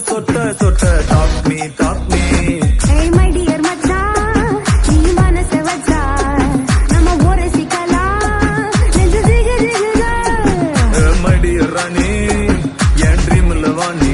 சொட்ட சொட்ட talk me Hey my dear மச்சான் நீ மனச வச்சா நம்ம ஒரு சிக்கலாம் நெஞ்சு ஜிகு ஜிகுதா மை டியர் ராணி என் ட்ரீம்ல வாணி